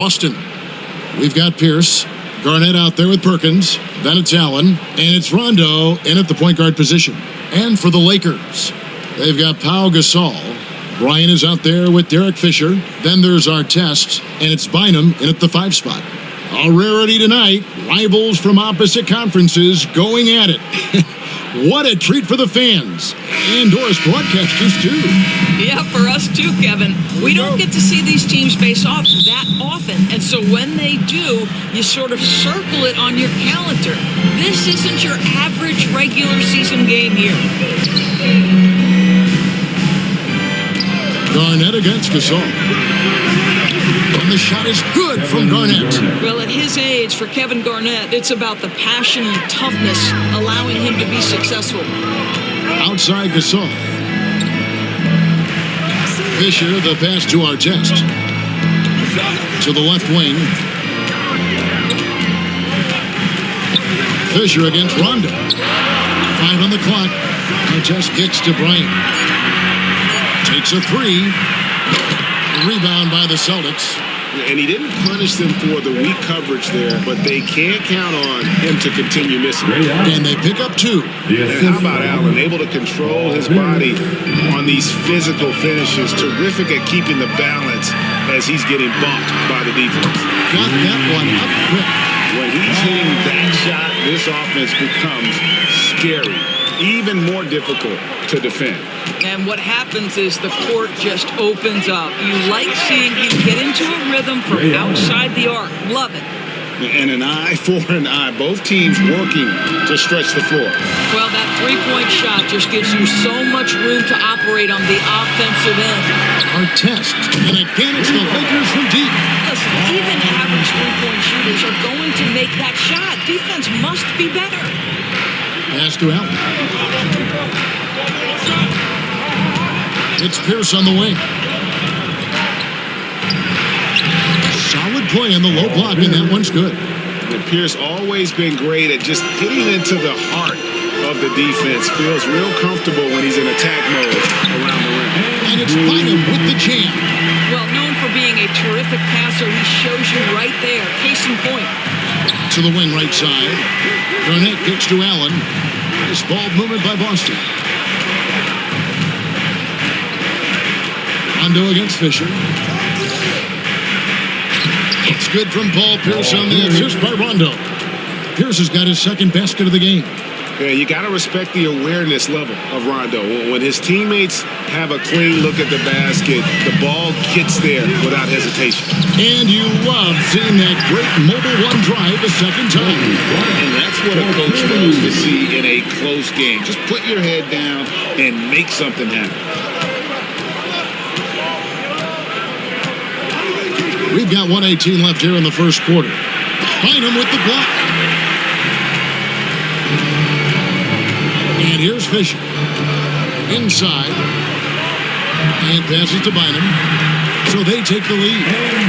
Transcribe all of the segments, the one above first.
Boston. We've got Pierce. Garnett out there with Perkins. Then it's Allen. And it's Rondo in at the point guard position. And for the Lakers, they've got Pau Gasol. Bryant is out there with Derek Fisher. Then there's Artest. And it's Bynum in at the 5 spot. A rarity tonight. Rivals from opposite conferences going at it. What a treat for the fans. And Doris broadcasters, too. Yeah, for us, too, Kevin. We don't get to see these teams face off that often. And so when they do, you sort of circle it on your calendar. This isn't your average regular season game here. Garnett against Gasol. And the shot is good from Garnett. Well, at his age, for Kevin Garnett, it's about the passion and toughness allowing him to be successful. Outside Gasol. Fisher, the pass to Artest. To the left wing. Fisher against Rondo. 5 on the clock. Artest kicks to Bryant. Takes a 3. Rebound by the Celtics. And he didn't punish them for the weak coverage there, but they can't count on him to continue missing. And they pick up 2. And how about Allen, able to control his body on these physical finishes, terrific at keeping the balance as he's getting bumped by the defense. Got that one up quick. When he's hitting that shot, this offense becomes scary, even more difficult to defend. And what happens is the court just opens up. You like seeing him get into a rhythm from outside the arc. Love it. And an eye for an eye. Both teams working to stretch the floor. Well, that three-point shot just gives you so much room to operate on the offensive end. Artest. And again, it's the Lakers from deep. Listen, even average three-point shooters are going to make that shot. Defense must be better. Pass to Allen. It's Pierce on the wing. Solid play in the low block, and that one's good. And Pierce always been great at just getting into the heart of the defense. Feels real comfortable when he's in attack mode around the rim. And it's Bynum with the jam. Well, known for being a terrific passer, he shows you right there. Case in point. To the wing right side. Garnett kicks to Allen. Nice ball movement by Boston. Rondo against Fisher. It's good from Paul Pierce on the assist by Rondo. Pierce has got his second basket of the game. Yeah, you got to respect the awareness level of Rondo. When his teammates have a clean look at the basket, the ball gets there without hesitation. And you love seeing that great mobile one drive the second time. And that's what a coach loves to see in a close game. Just put your head down and make something happen. We've got 1:18 left here in the first quarter. Bynum with the block. And here's Fisher. Inside. And passes to Bynum. So they take the lead.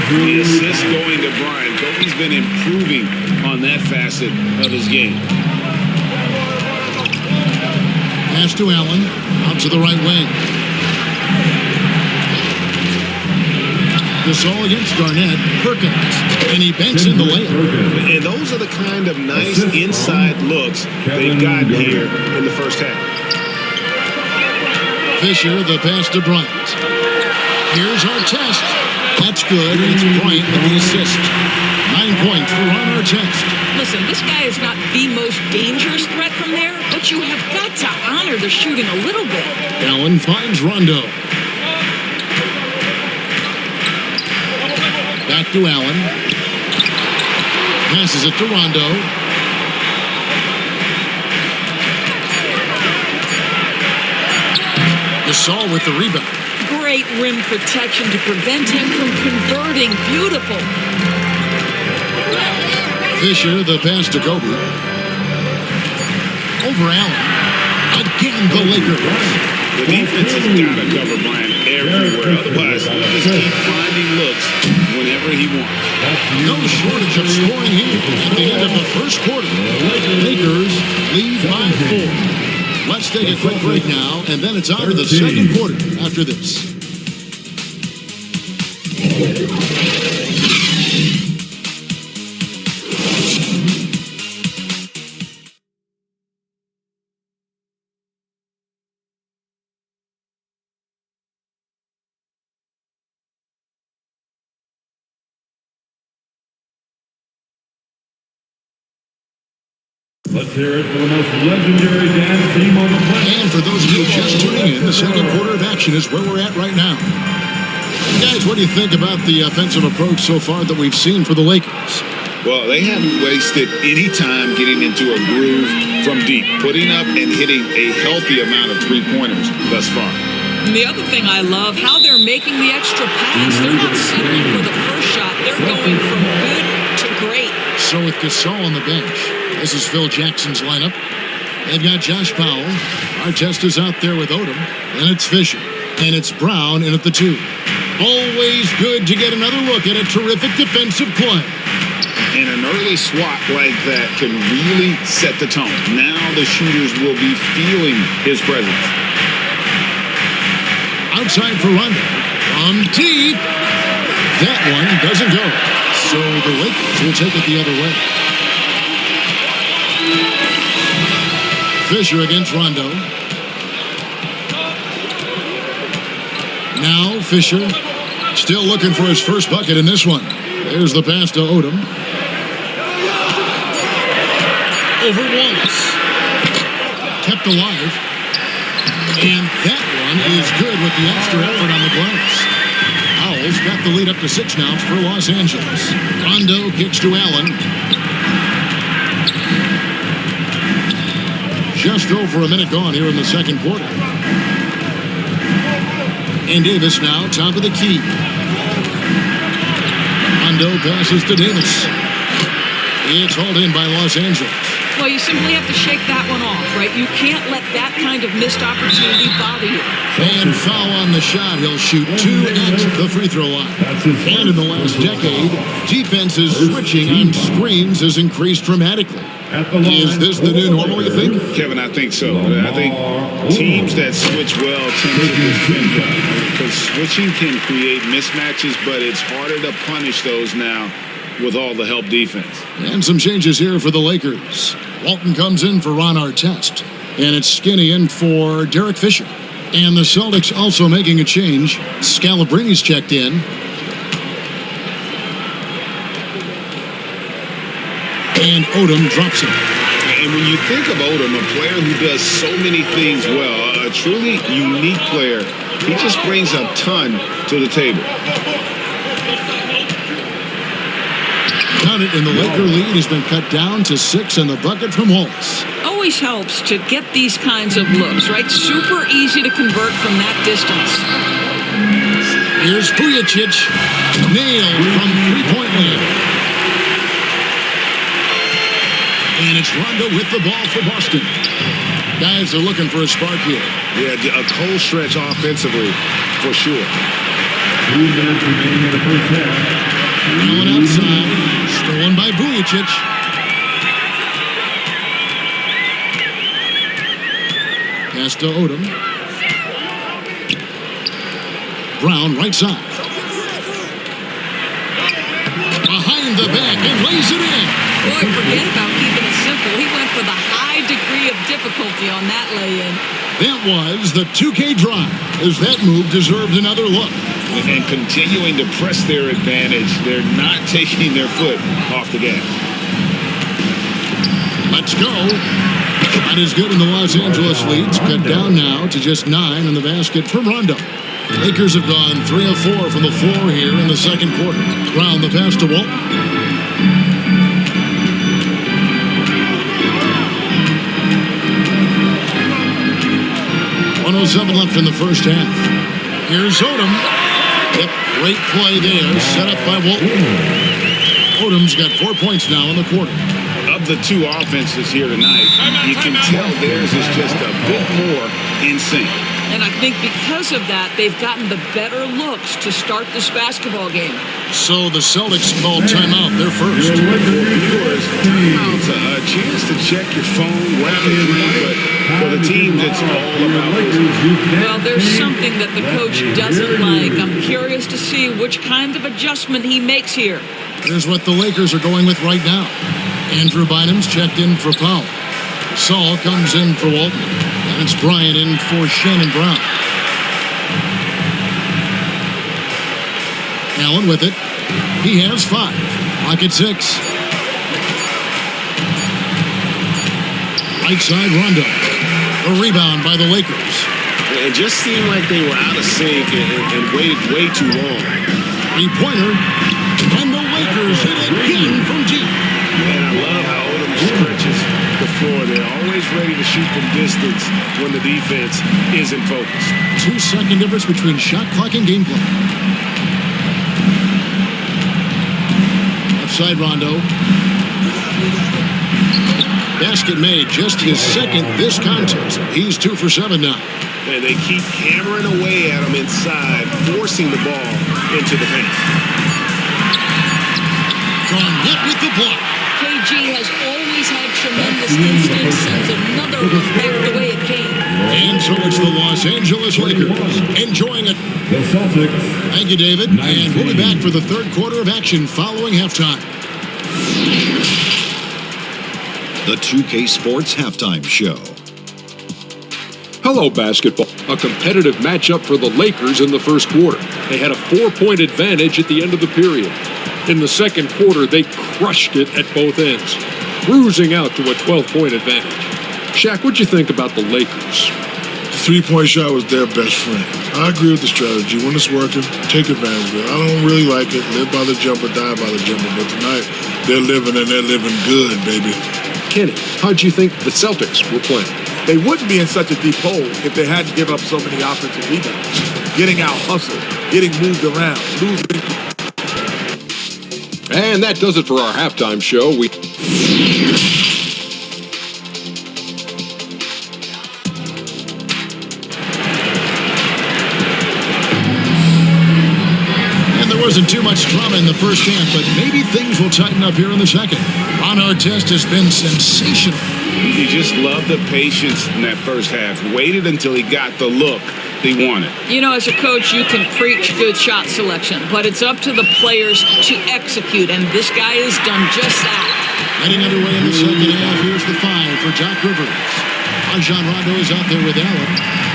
The assist going to Bryant. Kobe's been improving on that facet of his game. Pass to Allen. Out to the right wing. Gasol against Garnett. Perkins. And he banks in the layup. And those are the kind of nice inside looks they've gotten here in the first half. Fisher, the pass to Bryant. Here's Artest. That's good. It's Bryant with the assist. 9 points for Ron Artest. Listen, this guy is not the most dangerous threat from there, but you have got to honor the shooting a little bit. Allen finds Rondo. Back to Allen. Passes it to Rondo. Gasol with the rebound. Great rim protection to prevent him from converting. Beautiful. Fisher, the pass to Kobe. Over Allen. Again, the Lakers. The defense has got to cover Bryant everywhere. Otherwise, he'll just keep finding looks whenever he wants. No shortage of scoring here at the end of the first quarter. Lakers lead by 4. Let's take a quick break now, and then it's on to the second quarter after this. Let's hear it for the most legendary dance team on the planet. And for those of you just tuning in, the second quarter of action is where we're at right now. Guys, what do you think about the offensive approach so far that we've seen for the Lakers? Well, they haven't wasted any time getting into a groove from deep, putting up and hitting a healthy amount of three-pointers thus far. And the other thing I love, how they're making the extra pass. They're not settling for the first shot. They're going from good to great. So with Gasol on the bench, this is Phil Jackson's lineup. They've got Josh Powell. Artest is out there with Odom. Then it's Fisher. And it's Brown in at the 2. Always good to get another look at a terrific defensive play. And an early swat like that can really set the tone. Now the shooters will be feeling his presence. Outside for Rondo. From deep. That one doesn't go. So the Lakers will take it the other way. Fisher against Rondo. Now Fisher still looking for his first bucket in this one. There's the pass to Odom. Over Wallace. Kept alive. And that one is good with the extra effort on the glass. Powell's got the lead up to 6 now for Los Angeles. Rondo kicks to Allen. Just over a minute gone here in the second quarter. And Davis now top of the key. Rondo passes to Davis. It's hauled in by Los Angeles. Well, you simply have to shake that one off, right? You can't let that kind of missed opportunity bother you. And foul on the shot. He'll shoot 2 at the free throw line. And in the last decade, defenses switching on screens has increased dramatically. Is this the new normal, you think? Kevin, I think so. I think teams that switch well tend to defend well, because switching can create mismatches, but it's harder to punish those now with all the help defense. And some changes here for the Lakers. Walton comes in for Ron Artest. And it's Skinny in for Derek Fisher. And the Celtics also making a change. Scalabrini's checked in. And Odom drops it. And when you think of Odom, a player who does so many things well, a truly unique player, he just brings a ton to the table. Count it, and the Laker lead has been cut down to 6, and the bucket from Wallace. Always helps to get these kinds of looks, right? Super easy to convert from that distance. Here's Vujicic. Nailed from three-point land. And it's Rondo with the ball for Boston. Guys are looking for a spark here. Yeah, a cold stretch offensively, for sure. 2 minutes remaining in the first half. Allen outside. Stolen by Vujicic. Pass to Odom. Brown right side. Behind the back and lays it in. Boy, forget about keeping it simple. He went for the high degree of difficulty on that lay-in. That was the 2K drive, as that move deserved another look. And continuing to press their advantage, they're not taking their foot off the gas. Let's go. Shot is good in the Los Angeles leads. Cut down now to just 9 in the basket from Rondo. Lakers have gone 3 of 4 from the floor here in the second quarter. Brown the pass to Walton. 1:07 left in the first half. Here's Odom. Yep, great play there, set up by Walton. Odom's got 4 points now in the quarter. Of the two offenses here tonight, you can tell theirs is just a bit more in sync. And I think because of that, they've gotten the better looks to start this basketball game. So the Celtics called timeout. They're first. Viewers, timeout's a chance to check your phone, grab a drink, but for the teams, it's all about Well, there's something that the coach doesn't like. I'm curious to see which kind of adjustment he makes here. Here's what the Lakers are going with right now. Andrew Bynum's checked in for Powell. Saul comes in for Walton. And it's Bryant in for Shannon Brown. Allen with it. He has 5. Lock at 6. Right side, Rondo. A rebound by the Lakers. It just seemed like they were out of sync and waited way too long. Three-pointer. And the Lakers hit it again from deep. And I love how Odom stretches the floor. They're always ready to shoot from distance when the defense isn't focused. 2-second difference between shot clock and game clock. Left side, Rondo. Basket made, just his second this contest. He's 2 for 7 now. And they keep hammering away at him inside, forcing the ball into the paint. Garnett with the block. KG has always had tremendous instincts, sends another one back the way it came. And so it's the Los Angeles Lakers enjoying it. The Celtics. Thank you, David. And we'll be back for the third quarter of action following halftime. The 2K Sports Halftime Show. Hello, basketball. A competitive matchup for the Lakers in the first quarter. They had a 4-point advantage at the end of the period. In the second quarter, they crushed it at both ends, cruising out to a 12-point advantage. Shaq, what'd you think about the Lakers? The three-point shot was their best friend. I agree with the strategy. When it's working, take advantage of it. I don't really like it. Live by the jumper, die by the jumper. But tonight, they're living and they're living good, baby. Kenny, how'd you think the Celtics were playing? They wouldn't be in such a deep hole if they hadn't given up so many offensive rebounds. Getting out hustled, getting moved around, losing. And that does it for our halftime show. Wasn't too much drama in the first half, but maybe things will tighten up here in the second. Ron Artest has been sensational. You just love the patience in that first half. Waited until he got the look he wanted. You know, as a coach, you can preach good shot selection, but it's up to the players to execute, and this guy has done just that. Getting underway in the second half, here's the 5 for Doc Rivers. Rajon Rondo is out there with Allen,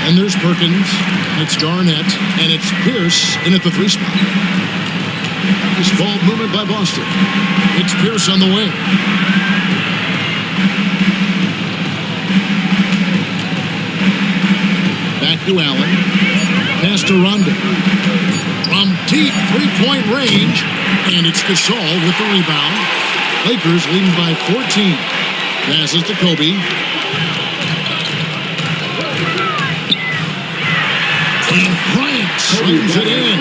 and there's Perkins, and it's Garnett, and it's Pierce in at the 3 spot. This ball movement by Boston. It's Pierce on the wing. Back to Allen. Pass to Rondo. From deep 3-point range. And it's Gasol with the rebound. Lakers leading by 14. Passes to Kobe. And Bryant slams it in.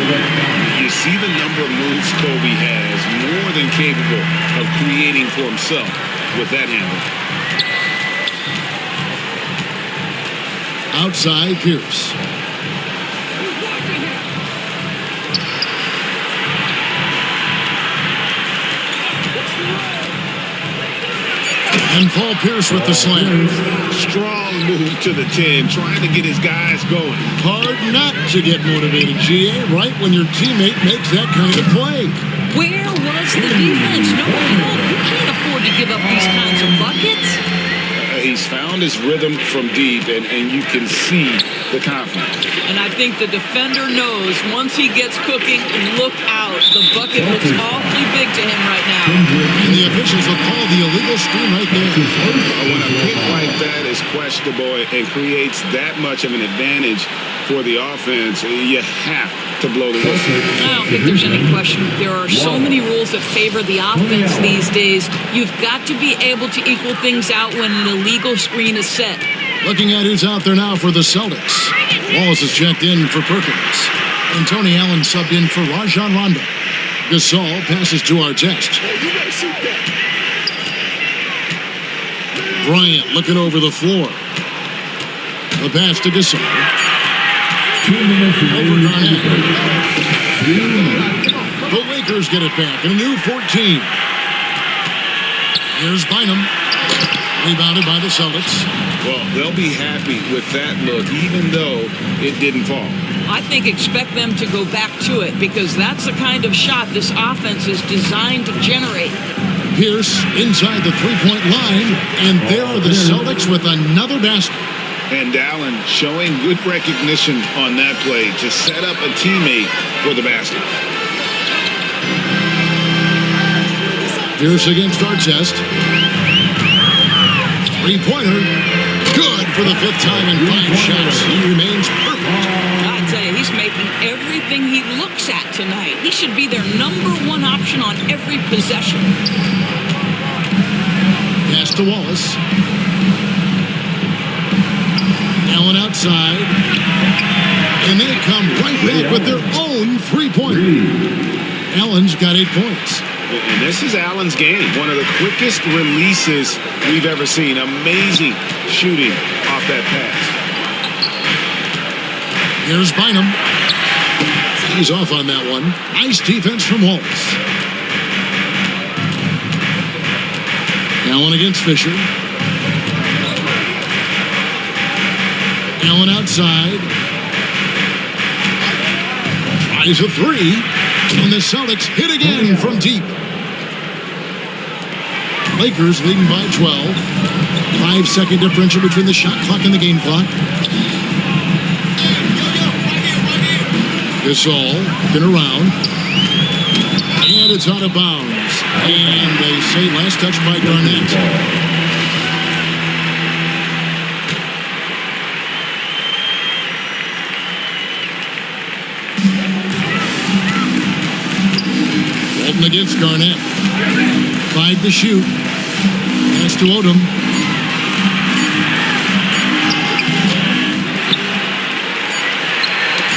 You see the number of moves Kobe has, more than capable of creating for himself with that handle. Outside Pierce. And Paul Pierce with the slam. Strong move to the 10, trying to get his guys going. Hard not to get motivated, GA, right when your teammate makes that kind of play. Where was the defense? No help. You can't afford to give up these kinds of buckets. He's found his rhythm from deep, and you can see the confidence. And I think the defender knows once he gets cooking, look out. The bucket looks awfully big to him right now. And the officials will call the illegal screen right there. When a pick like that is questionable and creates that much of an advantage for the offense, you have to blow the whistle. I don't think there's any question. There are so many rules that favor the offense these days. You've got to be able to equal things out when an illegal screen is set. Looking at who's out there now for the Celtics. Wallace is checked in for Perkins. And Tony Allen subbed in for Rajon Rondo. Gasol passes to Artest. Bryant looking over the floor. The pass to Gasol. 2 minutes and Over Garnett. The Lakers get it back in a new 14. Here's Bynum. Rebounded by the Celtics. Well, they'll be happy with that look, even though it didn't fall. I think expect them to go back to it because that's the kind of shot this offense is designed to generate. Pierce inside the 3-point line, and there are the Celtics with another basket. And Allen showing good recognition on that play to set up a teammate for the basket. Pierce against Artest. Three-pointer. Good for the 5th time in 5 shots. He remains perfect. I tell you, he's making everything he looks at tonight. He should be their #1 option on every possession. Pass to Wallace. Allen outside. And they come right back with their own three-pointer. Allen's got 8 points. And this is Allen's game. One of the quickest releases we've ever seen. Amazing shooting off that pass. Here's Bynum. He's off on that one. Nice defense from Wallace. Allen against Fisher. Allen outside. Tries a 3. And the Celtics hit again from deep. Lakers leading by 12. 5-second differential between the shot clock and the game clock. Gasol looking around. And it's out of bounds. And they say last touch by Garnett. Against Garnett. 5 to shoot. Pass to Odom.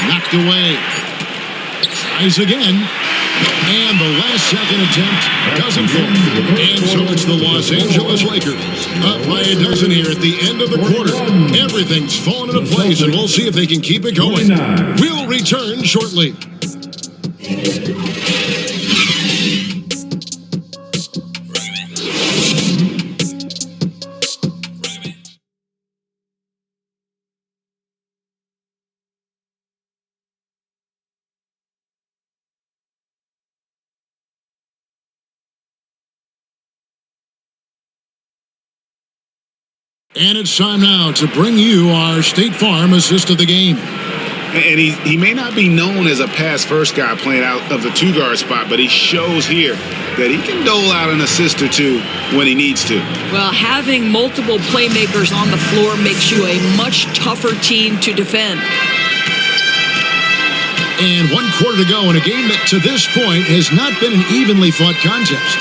Knocked away. Tries again. And the last second attempt doesn't fall. And so it's the Los Angeles Lakers up by a dozen here at the end of the quarter. Everything's fallen into place, and we'll see if they can keep it going. We'll return shortly. And it's time now to bring you our State Farm assist of the game. And he may not be known as a pass-first guy playing out of the 2-guard spot, but he shows here that he can dole out an assist or two when he needs to. Well, having multiple playmakers on the floor makes you a much tougher team to defend. And 1 quarter to go in a game that to this point has not been an evenly fought contest.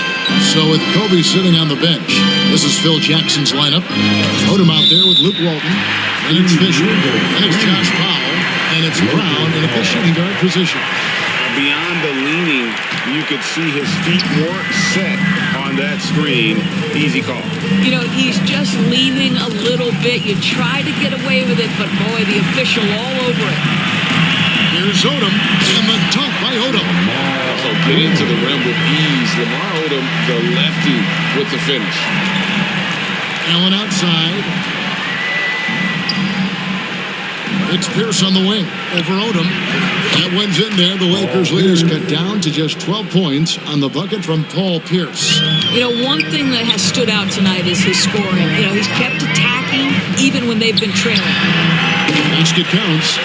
So with Kobe sitting on the bench, this is Phil Jackson's lineup. Odom out there with Luke Walton. And it's Fisher. And it's Josh Powell. And it's Brown in a shooting guard position. Beyond the leaning, you could see his feet weren't set on that screen. Easy call. You know, he's just leaning a little bit. You try to get away with it, but boy, the official all over it. Here's Odom, and the dunk by Odom. Also get into the rim with ease. Lamar Odom, the lefty, with the finish. Allen outside. It's Pierce on the wing over Odom. That one's in there. The Lakers lead is cut down to just 12 points on the bucket from Paul Pierce. You know, one thing that has stood out tonight is his scoring. You know, he's kept attacking even when they've been trailing. Basket counts.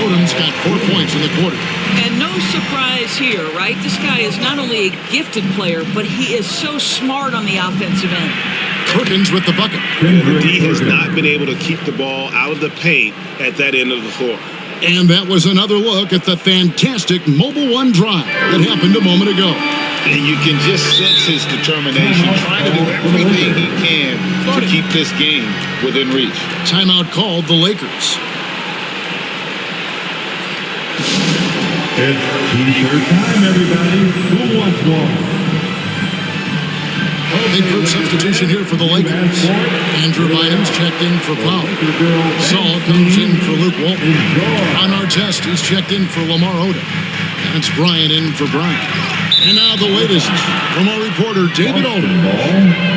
Odom's got 4 points in the quarter. And no surprise here, right? This guy is not only a gifted player, but he is so smart on the offensive end. Perkins with the bucket. The D has not been able to keep the ball out of the paint at that end of the floor. And that was another look at the fantastic Mobile One drive that happened a moment ago. And you can just sense his determination, trying to do everything he can to keep this game within reach. Timeout called the Lakers. It's T-shirt time, everybody. Who wants one? Big group substitution here for the Lakers. Andrew Bynum's checked in for Powell. Saul comes in for Luke Walton. On our test, he's checked in for Lamar Odom. That's Bryant in for Bryant. And now the latest from our reporter, David Alden.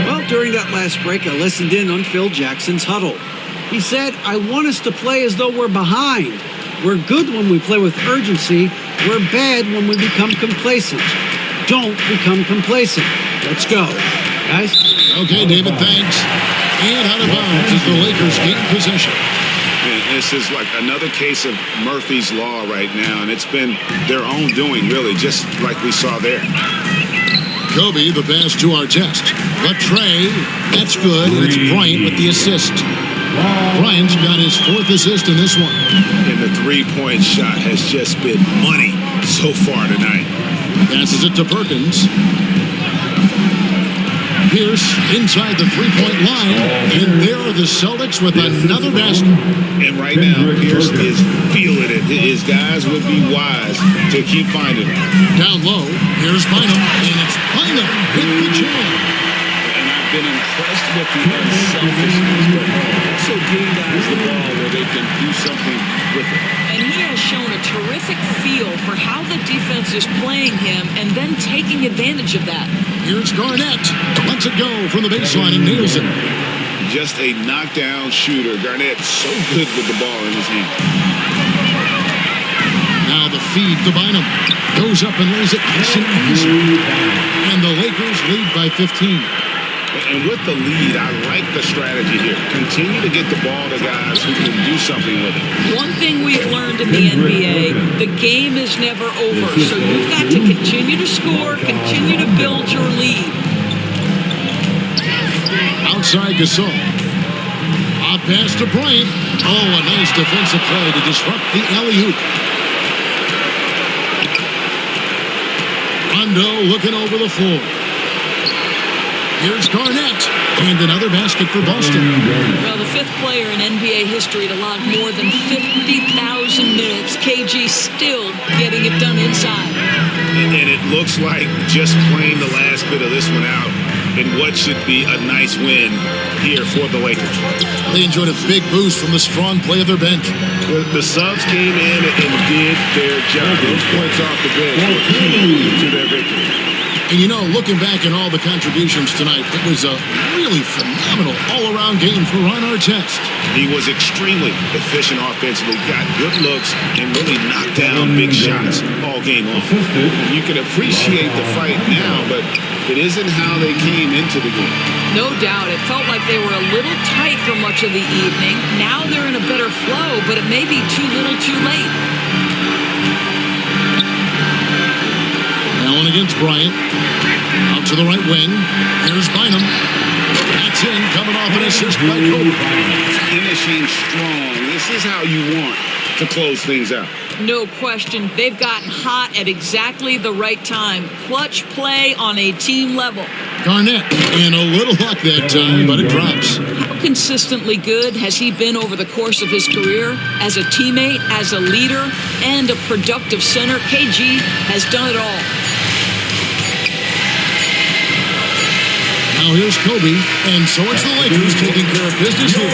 Well, during that last break, I listened in on Phil Jackson's huddle. He said, I want us to play as though we're behind. We're good when we play with urgency. We're bad when we become complacent. Don't become complacent. Let's go, guys. Okay, David, thanks. And out of bounds as the Lakers gain possession. And this is like another case of Murphy's Law right now, and it's been their own doing, really, just like we saw there. Kobe, the pass to our test. Trey, that's good, and it's Bryant with the assist. Bryant's got his 4th assist in this one. And the three-point shot has just been money so far tonight. Passes it to Perkins. Pierce inside the three-point line, and there are the Celtics with another basket. And right now, Pierce is feeling it. His guys would be wise to keep finding him. Down low, here's Bynum, and it's Bynum with the jam. And I've been impressed with the unselfishness, but also getting guys the ball where they can do something with it. And he has shown a terrific feel for how the defense is playing him and then taking advantage of that. Here's Garnett. Lets it go from the baseline and nails it. Just a knockdown shooter. Garnett so good with the ball in his hand. Now the feed to Bynum. Goes up and lays it nice and easy. And the Lakers lead by 15. And with the lead, I like the strategy here. Continue to get the ball to guys who can do something with it. One thing we've learned in the NBA, the game is never over. So you've got to continue to score, continue to build your lead. Outside Gasol. Odd pass to Bryant. Oh, a nice defensive play to disrupt the alley-oop. Rondo looking over the floor. Here's Garnett, and another basket for Boston. Well, the 5th player in NBA history to log more than 50,000 minutes. KG still getting it done inside. And it looks like just playing the last bit of this one out in what should be a nice win here for the Lakers. They enjoyed a big boost from the strong play of their bench. The subs came in and did their job. Those points off the bench were key to their victory. And you know, looking back at all the contributions tonight, it was a really phenomenal all-around game for Ron Artest. He was extremely efficient offensively, got good looks, and really knocked down big shots all game long. You can appreciate the fight now, but it isn't how they came into the game. No doubt. It felt like they were a little tight for much of the evening. Now they're in a better flow, but it may be too little too late. Allen against Bryant. Out to the right wing. Here's Bynum. That's in, coming off an assist by Kobe. Finishing strong. This is how you want to close things out. No question. They've gotten hot at exactly the right time. Clutch play on a team level. Garnett, and a little luck that time, but it drops. How consistently good has he been over the course of his career? As a teammate, as a leader, and a productive center, KG has done it all. Now here's Kobe, and so it's the Lakers taking care of business here.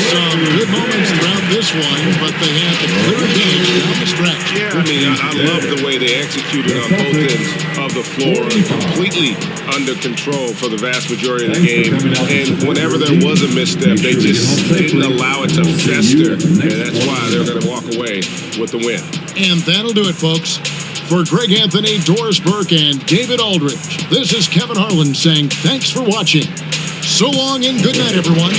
Some good moments throughout this one, but they had the clear advantage down the stretch. Yeah, I mean, I love the way they executed on both ends of the floor, completely under control for the vast majority of the game. And whenever there was a misstep, they just didn't allow it to fester, and that's why they're going to walk away with the win. And that'll do it, folks. For Greg Anthony, Doris Burke, and David Aldridge, this is Kevin Harlan saying thanks for watching. So long and good night, everyone.